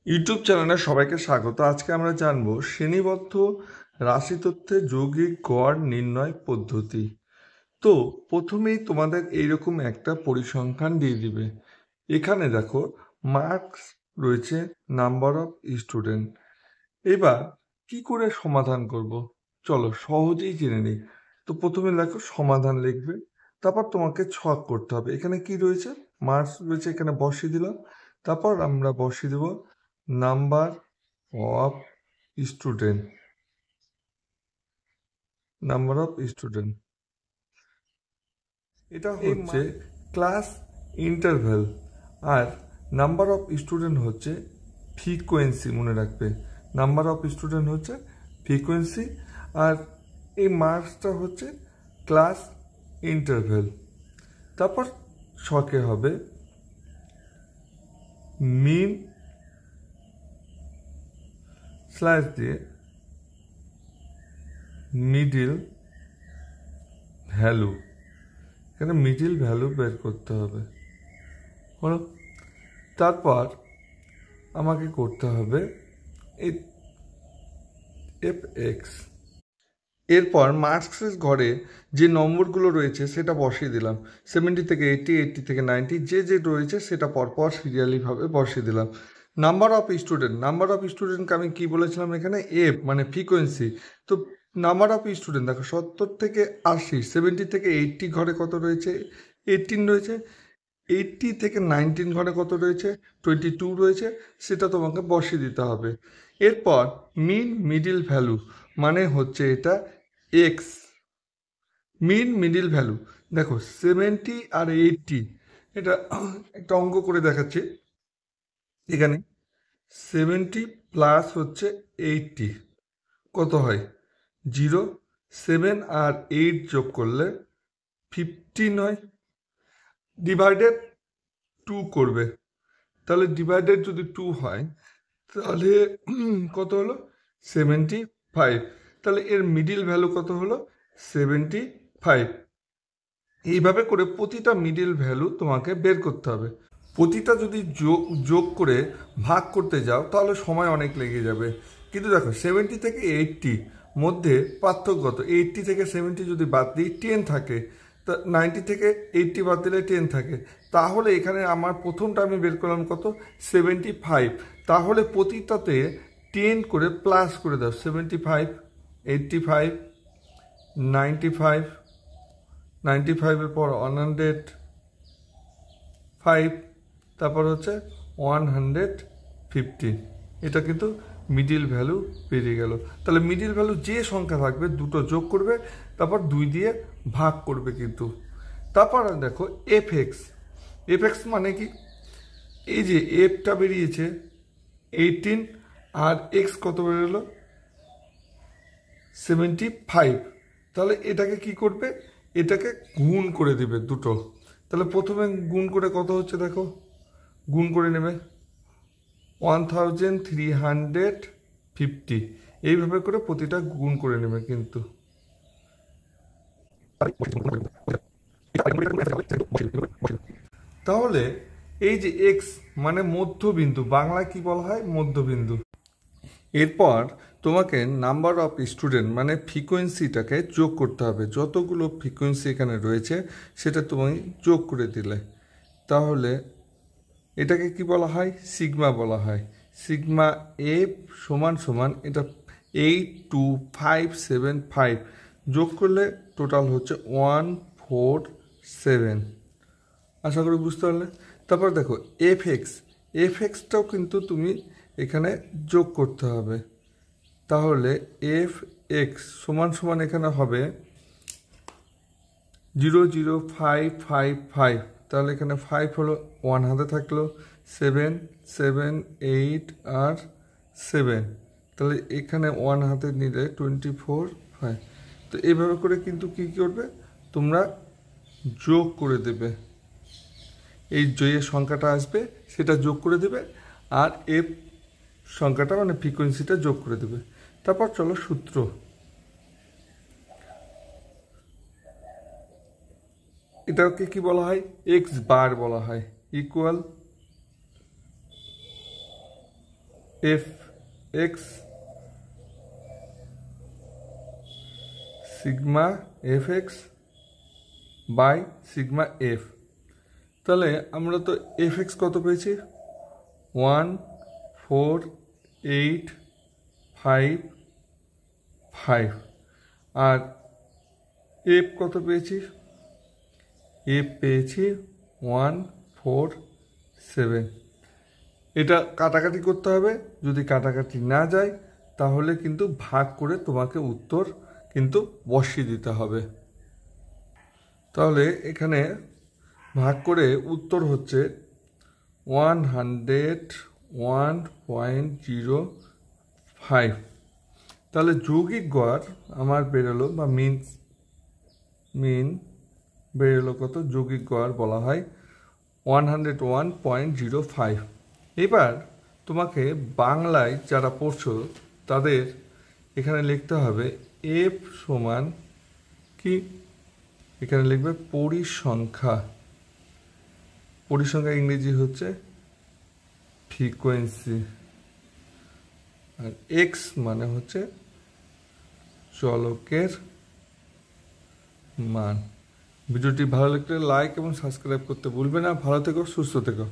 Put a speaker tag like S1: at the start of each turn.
S1: YouTube চ্যানেলে সবাইকে স্বাগত। আজকে আমরা জানব শ্রেণীবদ্ধ রাশিতত্ত্বে যৌগিক গড় নির্ণয় পদ্ধতি। তো প্রথমেই তোমাদের এইরকম একটা পরিসংখ্যান দিয়ে দিবে। এখানে দেখো মার্কস রয়েছে, নাম্বার অফ স্টুডেন্ট। এবার কি করে সমাধান করব, চলো সহজেই জেনে নিই। তো প্রথমে দেখো সমাধান লিখবে, তারপর তোমাকে ছক করতে হবে। এখানে কি রয়েছে, মার্কস রয়েছে, এখানে বসিয়ে দিলাম। তারপর আমরা বসিয়ে দেব number of student, number of student. এটা হচ্ছে ক্লাস ইন্টারভ্যাল, আর নাম্বার অফ স্টুডেন্ট হচ্ছে ফ্রিকোয়েন্সি। মনে রাখবে, নাম্বার অফ স্টুডেন্ট হচ্ছে ফ্রিকোয়েন্সি, আর এই মার্কসটা হচ্ছে ক্লাস ইন্টারভ্যাল। তারপর ছকে হবে মিন স্ল্যাশ দিয়ে মিডিল ভ্যালু। এখানে মিডিল ভ্যালু বের করতে হবে। হলো, তারপর আমাকে করতে হবে এফ এক্স। এরপর মার্কসের ঘরে যে নম্বরগুলো রয়েছে সেটা বসিয়ে দিলাম। 70 থেকে 80, 80 থেকে 90, যে যে রয়েছে সেটা পরপর সিরিয়ালিভাবে বসিয়ে দিলাম। Number of student, number of স্টুডেন্টকে আমি কি বলেছিলাম এখানে, এফ মানে ফ্রিকোয়েন্সি। তো নাম্বার অফ স্টুডেন্ট দেখো 70 থেকে 80, 70 থেকে 80 ঘরে কত রয়েছে, 18 রয়েছে। 80 থেকে 19 ঘরে কত রয়েছে, 22 রয়েছে। সেটা তোমাকে বসিয়ে দিতে হবে। এরপর মিন মিডিল ভ্যালু মানে হচ্ছে এটা এক্স। মিন মিডিল ভ্যালু দেখো 70 আর 80, এটা একটা অঙ্ক করে দেখাচ্ছি। এখানে 70 প্লাস হচ্ছে 80 কত হয়, 0। 7 আর 8 যোগ করলে 15 হয়। ডিভাইডেড 2 করবে, তাহলে ডিভাইডেড যদি 2 হয় তাহলে কত হলো, 75। তাহলে এর মিডিল ভ্যালু কত হলো, 75। এইভাবে করে প্রতিটা মিডিল ভ্যালু তোমাকে বের করতে হবে। প্রতিটা যদি যোগ যোগ করে ভাগ করতে যাও তাহলে সময় অনেক লেগে যাবে। কিন্তু দেখো 70 থেকে 80 মধ্যে পার্থক্য কত, 80 থেকে 70 যদি বাদ দিই 10 থাকে, তা 90 থেকে 80 বাদ দিলে 10 থাকে। তাহলে এখানে আমার প্রথমটা আমি বের করলাম কত, 75। তাহলে প্রতিটাতে 10 করে প্লাস করে দাও, 75, 85, 95, 95-এর পর 105, তারপর হচ্ছে 115। এটা কিন্তু মিডিল ভ্যালু বেরিয়ে গেল। তাহলে মিডিল ভ্যালু যে সংখ্যা থাকবে দুটো যোগ করবে, তারপর 2 দিয়ে ভাগ করবে কিন্তু। তারপর দেখো এফ এক্স। এফ এক্স মানে কি, এই যে এফটা বেরিয়েছে 18, আর এক্স কত বেরোলো 75। তাহলে এটাকে কি করবে, এটাকে গুণ করে দিবে দুটো। তাহলে প্রথমে গুণ করে কত হচ্ছে দেখো, গুণ করে নেবে 1350। এইভাবে করে প্রতিটা গুণ করে নেবে কিন্তু। তাহলে এই যে এক্স মানে মধ্যবিন্দু, বাংলায় কি বলা হয়, মধ্যবিন্দু। এরপর তোমাকে নাম্বার অফ স্টুডেন্ট মানে ফ্রিকোয়েন্সিটাকে যোগ করতে হবে। যতগুলো ফ্রিকোয়েন্সি এখানে রয়েছে সেটা তুমি যোগ করে দিলে, তাহলে এটাকে কি বলা হয়, সিগমা বলা হয়। সিগমা এফ সমান সমান এটা 82575 যোগ করলে টোটাল হচ্ছে 147। আশা করি বুঝতে পারলে। তারপর দেখো এফ এক্স, এফ এক্সটাও কিন্তু তুমি এখানে যোগ করতে হবে। তাহলে এফ এক্স সমান সমান এখানে হবে 00555। তাহলে এখানে 5 হলো, 1 হাতে থাকলো, 7 7 8 আর 7। তাহলে এখানে 1 হাতে নিলে 24 5। তো এইভাবে করে কিন্তু কি করবে তোমরা, যোগ করে দেবে। এই যে সংখ্যাটা আসবে সেটা যোগ করে দেবে, আর এফ সংখ্যাটা মানে ফ্রিকোয়েন্সিটা যোগ করে দেবে। তারপর চলো সূত্র। এটাকে কি বলা হয়, এক্স বার বলা হয়, equal f x sigma f x by sigma f. তাহলে আমরা তো এফ এক্স কত পেয়েছি 14855 আর এফ কত পেয়েছি এফ পেয়েছি 147। এটা কাটাকাটি করতে হবে, যদি কাটাকাটি না যায় তাহলে কিন্তু ভাগ করে তোমাকে উত্তর কিন্তু বসিয়ে দিতে হবে। তাহলে এখানে ভাগ করে উত্তর হচ্ছে 101.05। তাহলে যৌগিক গড় আমার বেরোলো বা মিন বেরোলো কত, যৌগিক গড় বলা হয় 101.05। এবার তোমাকে বাংলায় যারা পড়ছো তাদের এখানে লিখতে হবে এফ সমান কি, এখানে লিখবে পরিসংখ্যা। পরিসংখ্যা ইংরেজি হচ্ছে ফ্রিকোয়েন্সি, আর এক্স মানে হচ্ছে চলকের মান। ভিডিওটি ভালো লাগলে লাইক এবং সাবস্ক্রাইব করতে ভুলবে না। ভালো থেকো, সুস্থ থেকো।